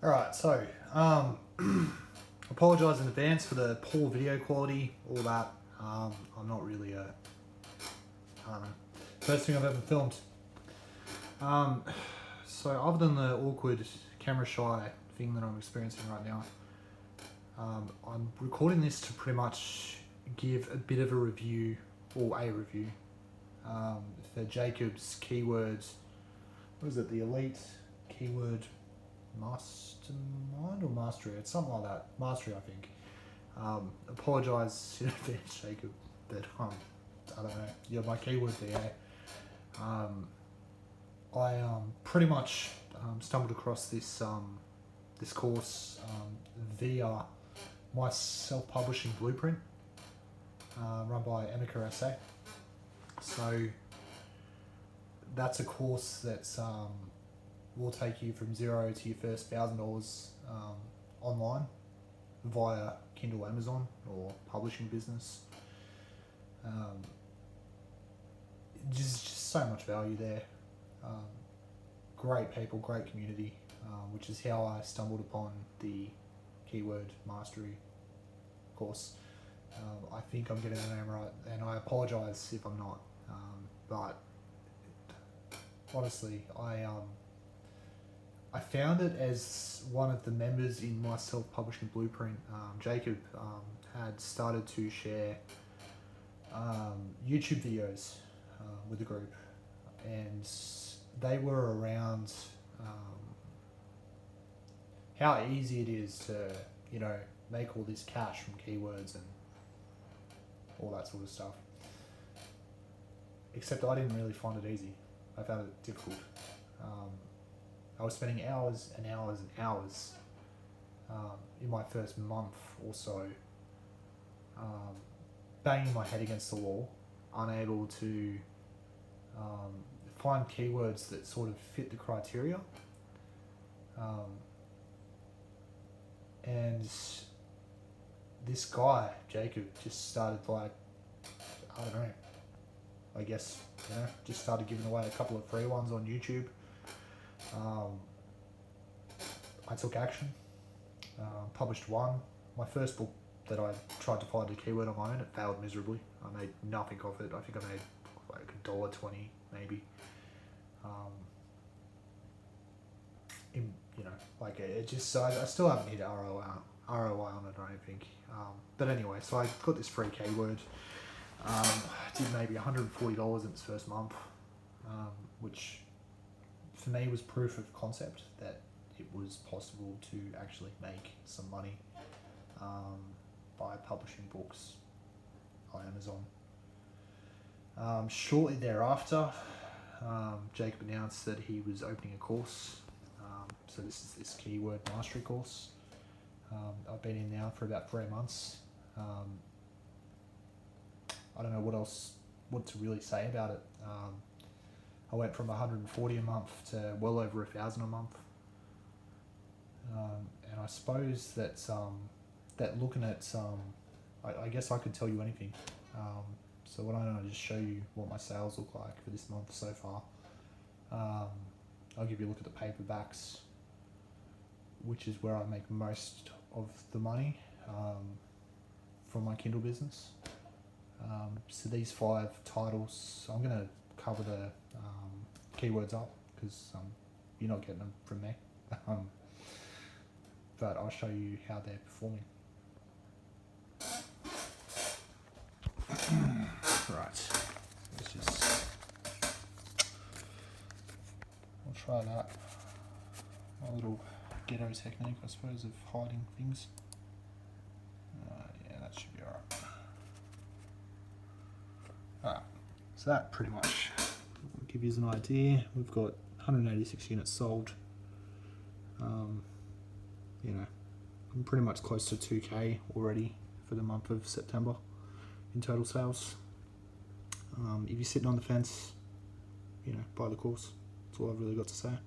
Alright, so, apologise in advance for the poor video quality, all that. I'm not really I don't know, first thing I've ever filmed. So other than the awkward camera shy thing that I'm experiencing right now, I'm recording this to pretty much give a bit of a review, or a review, for Jacob's keywords. What is it, the Elite Keyword Mastermind or Mastery? It's something like that. Mastery, I think. Apologise in advance, Jacob, but I don't know, you're my keyword there. I pretty much stumbled across this this course via my self-publishing blueprint, run by Emeka SA. So that's a course that's will take you from zero to your first $1,000 online via Kindle, Amazon, or publishing business. Just so much value there. Great people, great community, which is how I stumbled upon the Keyword Mastery course. I think I'm getting the name right, and I apologise if I'm not. But honestly, I found it as one of the members in my self-publishing blueprint. Jacob had started to share YouTube videos with the group, and they were around how easy it is to, you know, make all this cash from keywords and all that sort of stuff. Except I didn't really find it easy. I found it difficult. I was spending hours and hours and hours in my first month or so banging my head against the wall, unable to find keywords that sort of fit the criteria. And this guy, Jacob, just started, like, I don't know, I guess, you know, just started giving away a couple of free ones on YouTube. I took action, published one. My first book that I tried to find a keyword on my own, it failed miserably. I made nothing of it. I think I made like $1.20 maybe. You know, like it just, so I still haven't hit ROI on it, I don't think. But anyway, so I got this free keyword. Did maybe $140 in its first month, which for me was proof of concept that it was possible to actually make some money by publishing books on Amazon. Shortly thereafter, Jacob announced that he was opening a course. So this is this keyword mastery course. I've been in now for about 3 months. I don't know what to really say about it. I went from $140 a month to well over $1,000 a month. And I suppose that that looking at I guess I could tell you anything. So why don't I just show you what my sales look like for this month so far. I'll give you a look at the paperbacks, which is where I make most of the money from my Kindle business. So these 5 titles, I'm going to cover the keywords up because you're not getting them from me. But I'll show you how they're performing. Right, let's just, I'll try that. My little ghetto technique, I suppose, of hiding things. Yeah, that should be alright. Alright, so that pretty much will give you an idea. We've got 186 units sold. You know, I'm pretty much close to 2K already for the month of September in total sales. If you're sitting on the fence, you know, buy the course. That's all I've really got to say.